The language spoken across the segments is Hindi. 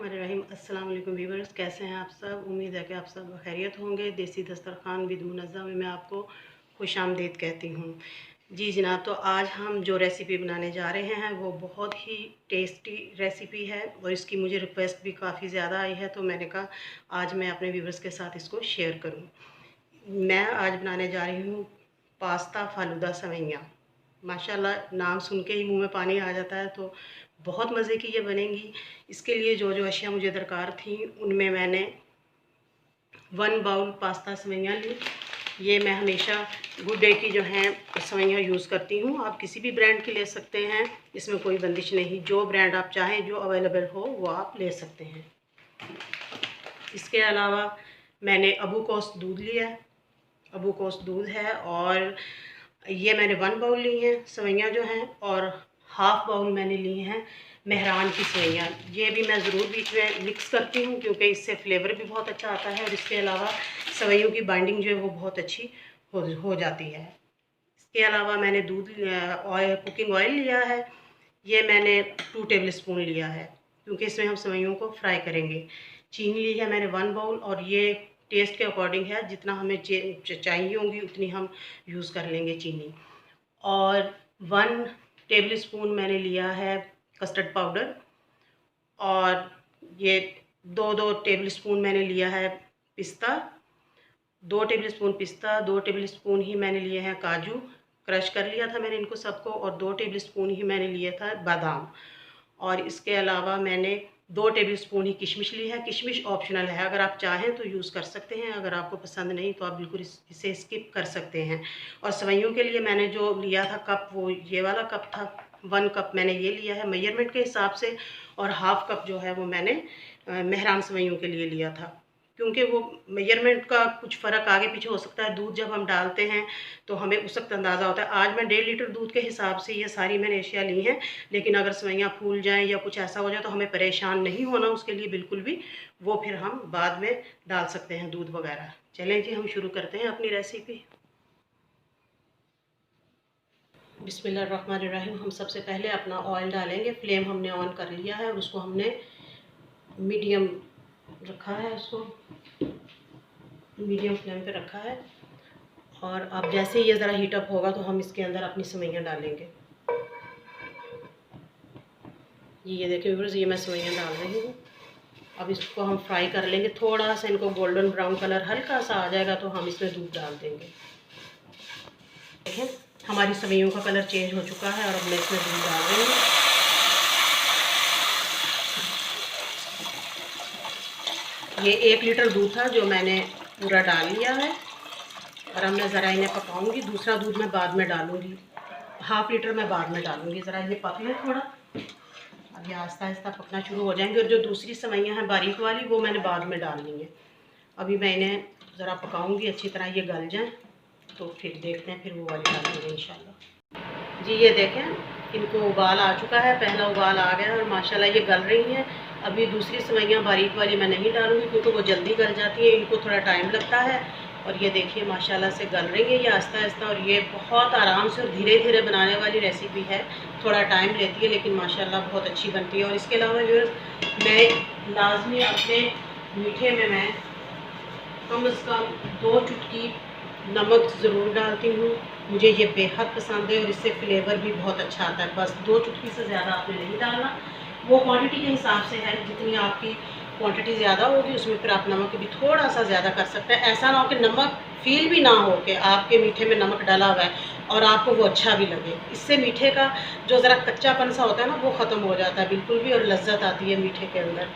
बिस्मिल्लाहिर्रहमानिर्रहीम। अस्सलाम वालेकुम व्यूअर्स, कैसे हैं आप सब। उम्मीद है कि आप सब खैरियत होंगे। देसी दस्तरखान विद मुनज़्ज़म में मैं आपको खुश आमदीद कहती हूँ। जी जनाब, तो आज हम जो रेसिपी बनाने जा रहे हैं वो बहुत ही टेस्टी रेसिपी है और इसकी मुझे रिक्वेस्ट भी काफ़ी ज़्यादा आई है, तो मैंने कहा आज मैं अपने व्यूअर्स के साथ इसको शेयर करूँ। मैं आज बनाने जा रही हूँ पास्ता फालूदा सेवइयाँ। माशाल्लाह नाम सुन के ही मुंह में पानी आ जाता है, तो बहुत मज़े की ये बनेंगी। इसके लिए जो जो अशिया मुझे दरकार थी उनमें मैंने 1 बाउल पास्ता सेवइयाँ ली। ये मैं हमेशा गुड डे की जो हैं सेवइयाँ यूज़ करती हूँ। आप किसी भी ब्रांड की ले सकते हैं, इसमें कोई बंदिश नहीं। जो ब्रांड आप चाहें, जो अवेलेबल हो वो आप ले सकते हैं। इसके अलावा मैंने अबू कोस दूध लिया है। अबू कोस दूध है और ये मैंने 1 बाउल ली हैं सेवइयाँ जो हैं, और हाफ़ बाउल मैंने ली हैं मेहरान की सेवइयाँ। ये भी मैं ज़रूर बीच में मिक्स करती हूँ क्योंकि इससे फ्लेवर भी बहुत अच्छा आता है और इसके अलावा सेवइयों की बाइंडिंग जो है वो बहुत अच्छी हो जाती है। इसके अलावा मैंने कुकिंग ऑयल लिया है। ये मैंने 2 टेबल स्पून लिया है क्योंकि इसमें हम सेवइयों को फ्राई करेंगे। चीनी ली है मैंने 1 बाउल, और ये टेस्ट के अकॉर्डिंग है, जितना हमें चाहिए होंगी उतनी हम यूज़ कर लेंगे चीनी। और 1 टेबल स्पून मैंने लिया है कस्टर्ड पाउडर, और ये 2 टेबल स्पून मैंने लिया है पिस्ता, 2 टेबल स्पून पिस्ता, 2 टेबल स्पून ही मैंने लिए हैं काजू, क्रश कर लिया था मैंने इनको सबको, और 2 टेबल स्पून ही मैंने लिया था बादाम। और इसके अलावा मैंने 2 टेबल स्पून ही किशमिश ली है। किशमिश ऑप्शनल है, अगर आप चाहें तो यूज़ कर सकते हैं, अगर आपको पसंद नहीं तो आप बिल्कुल इसे स्किप कर सकते हैं। और सेवइयों के लिए मैंने जो लिया था कप, वो ये वाला कप था। 1 कप मैंने ये लिया है मेजरमेंट के हिसाब से, और हाफ़ कप जो है वो मैंने मेहरान सेवइयों के लिए लिया था, क्योंकि वो मेजरमेंट का कुछ फ़र्क आगे पीछे हो सकता है। दूध जब हम डालते हैं तो हमें उस वक्त अंदाज़ा होता है। आज मैं 1.5 लीटर दूध के हिसाब से ये सारी मैंने एशिया ली हैं, लेकिन अगर सेवइयाँ फूल जाएं या कुछ ऐसा हो जाए तो हमें परेशान नहीं होना उसके लिए बिल्कुल भी। वो फिर हम बाद में डाल सकते हैं दूध वगैरह। चलें जी, हम शुरू करते हैं अपनी रेसिपी। बिस्मिल्लाहिर्रहमानिर्रहीम। हम सबसे पहले अपना ऑयल डालेंगे। फ्लेम हमने ऑन कर लिया है और उसको हमने मीडियम रखा है, उसको मीडियम फ्लेम पे रखा है। और अब जैसे ये ज़रा हीटअप होगा तो हम इसके अंदर अपनी सेवइयाँ डालेंगे। ये देखिए व्यूअर्स, ये मैं सेवइयाँ डाल रही हूँ। अब इसको हम फ्राई कर लेंगे। थोड़ा सा इनको गोल्डन ब्राउन कलर हल्का सा आ जाएगा तो हम इसमें दूध डाल देंगे। देखिए हमारी सेवइयों का कलर चेंज हो चुका है और अब मैं इसमें दूध डाल रही हूँ। ये 1 लीटर दूध था जो मैंने पूरा डाल लिया है, और अब मैं ज़रा इन्हें पकाऊंगी। दूसरा दूध मैं बाद में डालूंगी, हाफ़ लीटर मैं बाद में डालूंगी। ज़रा ये पक ले थोड़ा, अब ये आहिस्ता आहिस्ता पकना शुरू हो जाएंगे। और जो दूसरी सेवइयाँ हैं बारीक वाली, वो मैंने बाद में डालनी है। अभी मैं इन्हें ज़रा पकाऊंगी अच्छी तरह, ये गल जाएं तो फिर देखते हैं, फिर वो वाली डालेंगे इंशाल्लाह। जी ये देखें, इनको उबाल आ चुका है, पहला उबाल आ गया और माशाल्लाह ये गल रही हैं। अभी दूसरी सेवइयाँ बारीक वाली मैं नहीं डालूंगी क्योंकि वो जल्दी गल जाती है, इनको थोड़ा टाइम लगता है। और ये देखिए माशाल्लाह से गल रही है ये आहिस्ता आहिस्ता, और ये बहुत आराम से और धीरे धीरे बनाने वाली रेसिपी है। थोड़ा टाइम लेती है लेकिन माशाल्लाह बहुत अच्छी बनती है। और इसके अलावा जो मैं लाजमी अपने मीठे में मैं कम से कम 2 चुटकी नमक ज़रूर डालती हूँ। मुझे ये बेहद पसंद है और इससे फ्लेवर भी बहुत अच्छा आता है। बस 2 चुटकी से ज़्यादा आपने नहीं डालना, वो क्वांटिटी के हिसाब से है। जितनी आपकी क्वांटिटी ज़्यादा होगी उसमें फिर आप नमक भी थोड़ा सा ज़्यादा कर सकते हैं। ऐसा ना हो कि नमक फील भी ना हो कि आपके मीठे में नमक डाला हुआ है और आपको वो अच्छा भी लगे। इससे मीठे का जो ज़रा कच्चापन सा होता है ना, वो ख़त्म हो जाता है बिल्कुल भी, और लज्जत आती है मीठे के अंदर।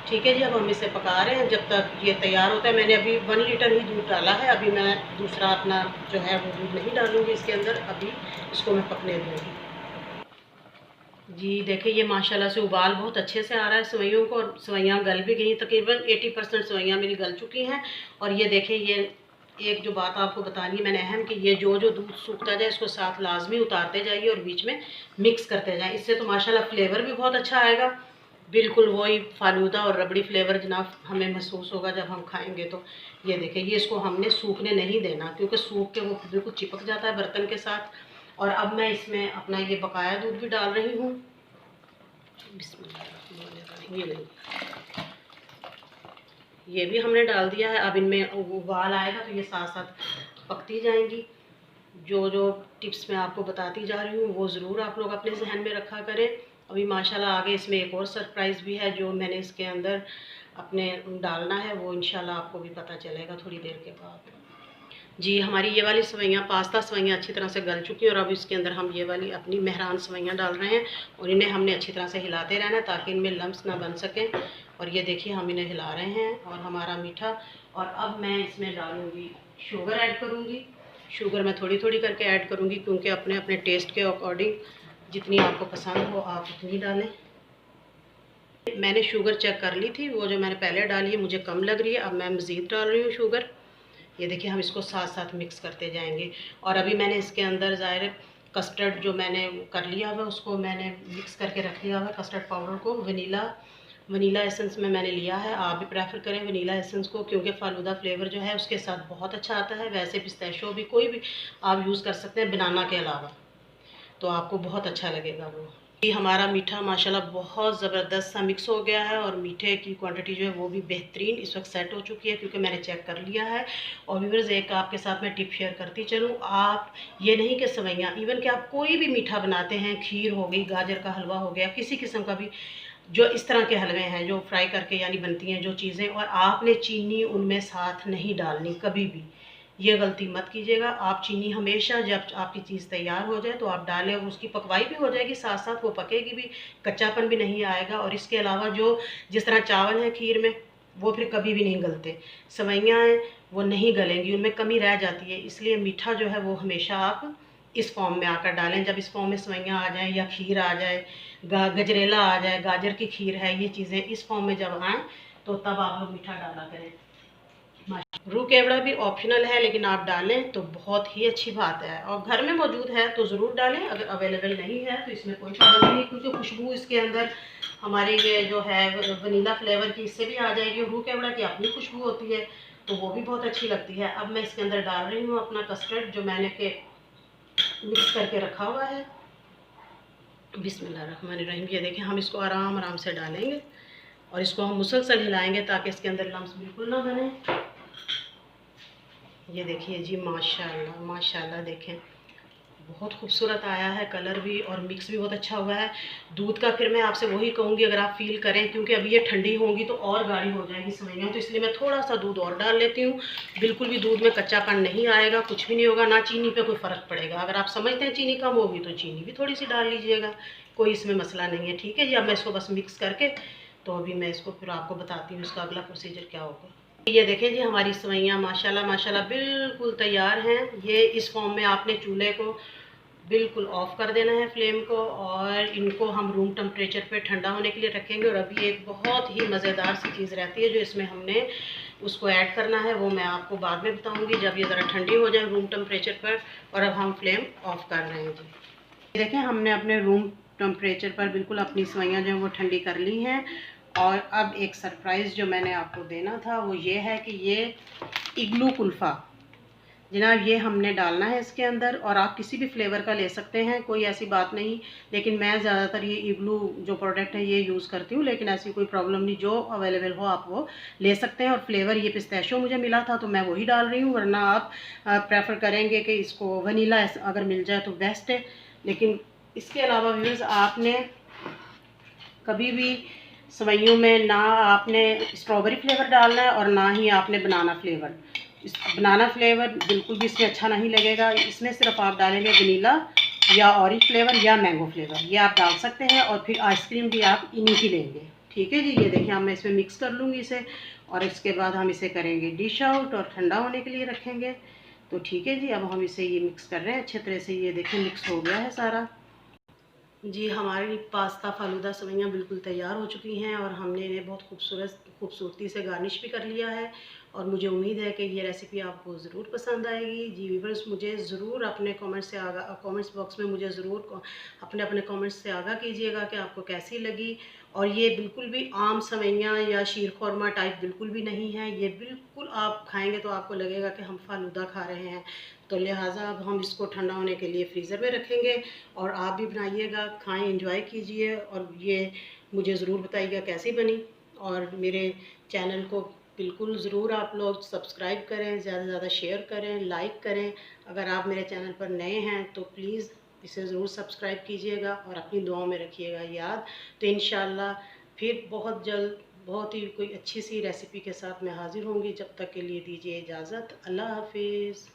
ठीक है जी, अब हम इसे पका रहे हैं जब तक ये तैयार होता है। मैंने अभी 1 लीटर ही दूध डाला है, अभी मैं दूसरा अपना जो है वो दूध नहीं डालूँगी इसके अंदर। अभी इसको मैं पकने दूँगी। जी देखिए ये माशाल्लाह से उबाल बहुत अच्छे से आ रहा है सेवइयों को, और सेवइयाँ गल भी गई। तकरीबन 80% सेवइयाँ मेरी गल चुकी हैं। और ये देखें, ये एक जो बात आपको बतानी है मैंने अहम, कि ये जो दूध सूखता जाए इसको साथ लाजमी उतारते जाइए और बीच में मिक्स करते जाएँ। इससे तो माशाल्लाह फ्लेवर भी बहुत अच्छा आएगा, बिल्कुल वही फालूदा और रबड़ी फ्लेवर जनाब हमें महसूस होगा जब हम खाएंगे। तो ये देखिए, ये इसको हमने सूखने नहीं देना क्योंकि सूख के वो बिल्कुल चिपक जाता है बर्तन के साथ। और अब मैं इसमें अपना ये बकाया दूध भी डाल रही हूँ। बिस्मिल्लाह, ये नहीं, ये भी हमने डाल दिया है। अब इनमें उबाल आएगा तो ये साथ साथ पकती जाएंगी। जो जो टिप्स मैं आपको बताती जा रही हूँ वो ज़रूर आप लोग अपने जहन में रखा करें। अभी माशाल्लाह आगे इसमें एक और सरप्राइज़ भी है जो मैंने इसके अंदर अपने डालना है, वो इंशाल्लाह आपको भी पता चलेगा थोड़ी देर के बाद। जी, हमारी ये वाली सेवइयाँ, पास्ता सेवइयाँ अच्छी तरह से गल चुकी हैं और अब इसके अंदर हम ये वाली अपनी मेहरान सेवइयाँ डाल रहे हैं और इन्हें हमने अच्छी तरह से हिलाते रहना है ताकि इनमें लम्स ना बन सकें। और ये देखिए हम इन्हें हिला रहे हैं और हमारा मीठा। और अब मैं इसमें डालूँगी शुगर ऐड करूँगी। शुगर मैं थोड़ी थोड़ी करके ऐड करूँगी क्योंकि अपने अपने टेस्ट के अकॉर्डिंग जितनी आपको पसंद हो आप उतनी डालें। मैंने शुगर चेक कर ली थी, वो जो मैंने पहले डाली है मुझे कम लग रही है, अब मैं मज़ीद डाल रही हूँ शुगर। ये देखिए हम इसको साथ साथ मिक्स करते जाएंगे। और अभी मैंने इसके अंदर ज़ाहिर कस्टर्ड जो मैंने कर लिया हुआ उसको मैंने मिक्स करके रख लिया हुआ, कस्टर्ड पाउडर को वनीला एसेंस में मैंने लिया है। आप भी प्रेफर करें वनीला एसेंस को क्योंकि फ़ालूदा फ्लेवर जो है उसके साथ बहुत अच्छा आता है। वैसे पिस्ताशियो भी कोई भी आप यूज़ कर सकते हैं बनाना के अलावा, तो आपको बहुत अच्छा लगेगा वो। ये हमारा मीठा माशाल्लाह बहुत ज़बरदस्त सा मिक्स हो गया है और मीठे की क्वांटिटी जो है वो भी बेहतरीन इस वक्त सेट हो चुकी है क्योंकि मैंने चेक कर लिया है। और व्यूअर्स एक आपके साथ मैं टिप शेयर करती चलूँ, आप ये नहीं कि सेवइयाँ, इवन कि आप कोई भी मीठा बनाते हैं, खीर हो गई, गाजर का हलवा हो गया, किसी किस्म का भी जो इस तरह के हलवे हैं जो फ्राई करके यानी बनती हैं जो चीज़ें, और आपने चीनी उनमें साथ नहीं डालनी कभी भी। ये गलती मत कीजिएगा। आप चीनी हमेशा जब आपकी चीज़ तैयार हो जाए तो आप डालें, उसकी पकवाई भी हो जाएगी, साथ साथ वो पकेगी भी, कच्चापन भी नहीं आएगा। और इसके अलावा जो जिस तरह चावल है खीर में वो फिर कभी भी नहीं गलते, सेवइयाँ हैं वो नहीं गलेंगी, उनमें कमी रह जाती है। इसलिए मीठा जो है वो हमेशा आप इस फॉर्म में आकर डालें। जब इस फॉर्म में सेवइयाँ आ जाएँ या खीर आ जाए, गजरेला आ जाए, गाजर की खीर है, ये चीज़ें इस फॉर्म में जब आएँ तो तब आप लोग मीठा डाला करें। रूह केवड़ा भी ऑप्शनल है लेकिन आप डालें तो बहुत ही अच्छी बात है। और घर में मौजूद है तो ज़रूर डालें, अगर अवेलेबल नहीं है तो इसमें कोई प्रॉब्लम नहीं क्योंकि खुशबू इसके अंदर हमारी ये जो है वनीला फ्लेवर की इससे भी आ जाएगी। रूह केवड़ा की अपनी खुशबू होती है तो वो भी बहुत अच्छी लगती है। अब मैं इसके अंदर डाल रही हूँ अपना कस्टर्ड जो मैंने के मिक्स करके रखा हुआ है। बिस्मिल्लाहिर्रहमानिर्रहीम। ये देखें हम इसको आराम आराम से डालेंगे और इसको हम मुसलसल हिलाएंगे ताकि इसके अंदर लम्स बिल्कुल ना बने। ये देखिए जी माशाल्लाह माशाल्लाह, देखें बहुत खूबसूरत आया है कलर भी और मिक्स भी बहुत अच्छा हुआ है। दूध का फिर मैं आपसे वही कहूँगी अगर आप फील करें, क्योंकि अभी ये ठंडी होंगी तो और गाढ़ी हो जाएगी सेवइयाँ, तो इसलिए मैं थोड़ा सा दूध और डाल लेती हूँ। बिल्कुल भी दूध में कच्चापन नहीं आएगा, कुछ भी नहीं होगा, ना चीनी पे कोई फ़र्क पड़ेगा। अगर आप समझते हैं चीनी कम होगी तो चीनी भी थोड़ी सी डाल लीजिएगा, कोई इसमें मसला नहीं है। ठीक है जी, अब मैं इसको बस मिक्स करके तो अभी मैं इसको फिर आपको बताती हूँ इसका अगला प्रोसीजर क्या होगा। ये देखें जी हमारी सेवइयाँ माशाल्लाह माशाल्लाह बिल्कुल तैयार हैं। ये इस फॉर्म में आपने चूल्हे को बिल्कुल ऑफ़ कर देना है फ्लेम को, और इनको हम रूम टेम्परेचर पे ठंडा होने के लिए रखेंगे। और अभी एक बहुत ही मज़ेदार सी चीज़ रहती है जो इसमें हमने उसको ऐड करना है, वो मैं आपको बाद में बताऊंगी जब ये ज़रा ठंडी हो जाए रूम टेम्परेचर पर। और अब हम फ्लेम ऑफ़ कर रहे हैं जी। देखें हमने अपने रूम टेम्परेचर पर बिल्कुल अपनी सेवइयाँ जो है वो ठंडी कर ली हैं। और अब एक सरप्राइज़ जो मैंने आपको देना था वो ये है कि ये इग्लू कुल्फ़ा जनाब ये हमने डालना है इसके अंदर। और आप किसी भी फ्लेवर का ले सकते हैं, कोई ऐसी बात नहीं, लेकिन मैं ज़्यादातर ये इग्लू जो प्रोडक्ट है ये यूज़ करती हूँ, लेकिन ऐसी कोई प्रॉब्लम नहीं, जो अवेलेबल हो आप वो ले सकते हैं। और फ्लेवर ये पिस्ताशियो मुझे मिला था तो मैं वही डाल रही हूँ, वरना आप प्रेफर करेंगे कि इसको वनीला अगर मिल जाए तो बेस्ट है। लेकिन इसके अलावा व्यूअर्स आपने कभी भी सेवइयों में ना आपने स्ट्रॉबेरी फ्लेवर डालना है और ना ही आपने बनाना फ्लेवर। बनाना फ्लेवर बिल्कुल भी इसमें अच्छा नहीं लगेगा। इसमें सिर्फ आप डालेंगे वनीला या ऑरेंज फ्लेवर या मैंगो फ्लेवर, ये आप डाल सकते हैं। और फिर आइसक्रीम भी आप इन्हीं की लेंगे। ठीक है जी, ये देखिए मैं इसमें मिक्स कर लूँगी इसे और इसके बाद हम इसे करेंगे डिश आउट और ठंडा होने के लिए रखेंगे। तो ठीक है जी, अब हम इसे ये मिक्स कर रहे हैं अच्छे तरह से। ये देखिए मिक्स हो गया है सारा जी। हमारी पास्ता फालूदा सेवइयाँ बिल्कुल तैयार हो चुकी हैं और हमने इन्हें बहुत खूबसूरती से गार्निश भी कर लिया है। और मुझे उम्मीद है कि ये रेसिपी आपको ज़रूर पसंद आएगी जी। व्यूअर्स मुझे ज़रूर अपने कमेंट्स बॉक्स में मुझे ज़रूर अपने अपने कमेंट्स से आगाह कीजिएगा कि आपको कैसी लगी। और ये बिल्कुल भी आम सेवइयाँ या शीर खुरमा टाइप बिल्कुल भी नहीं है, ये बिल्कुल आप खाएँगे तो आपको लगेगा कि हम फालूदा खा रहे हैं। तो लिहाजा अब हम इसको ठंडा होने के लिए फ्रीज़र में रखेंगे और आप भी बनाइएगा, खाएं, एंजॉय कीजिए। और ये मुझे ज़रूर बताइएगा कैसी बनी। और मेरे चैनल को बिल्कुल ज़रूर आप लोग सब्सक्राइब करें, ज़्यादा से ज़्यादा शेयर करें, लाइक करें। अगर आप मेरे चैनल पर नए हैं तो प्लीज़ इसे ज़रूर सब्सक्राइब कीजिएगा और अपनी दुआओं में रखिएगा याद। तो इंशाल्लाह फिर बहुत जल्द बहुत ही कोई अच्छी सी रेसिपी के साथ मैं हाज़िर होंगी। जब तक के लिए दीजिए इजाज़त। अल्लाह हाफ़िज़।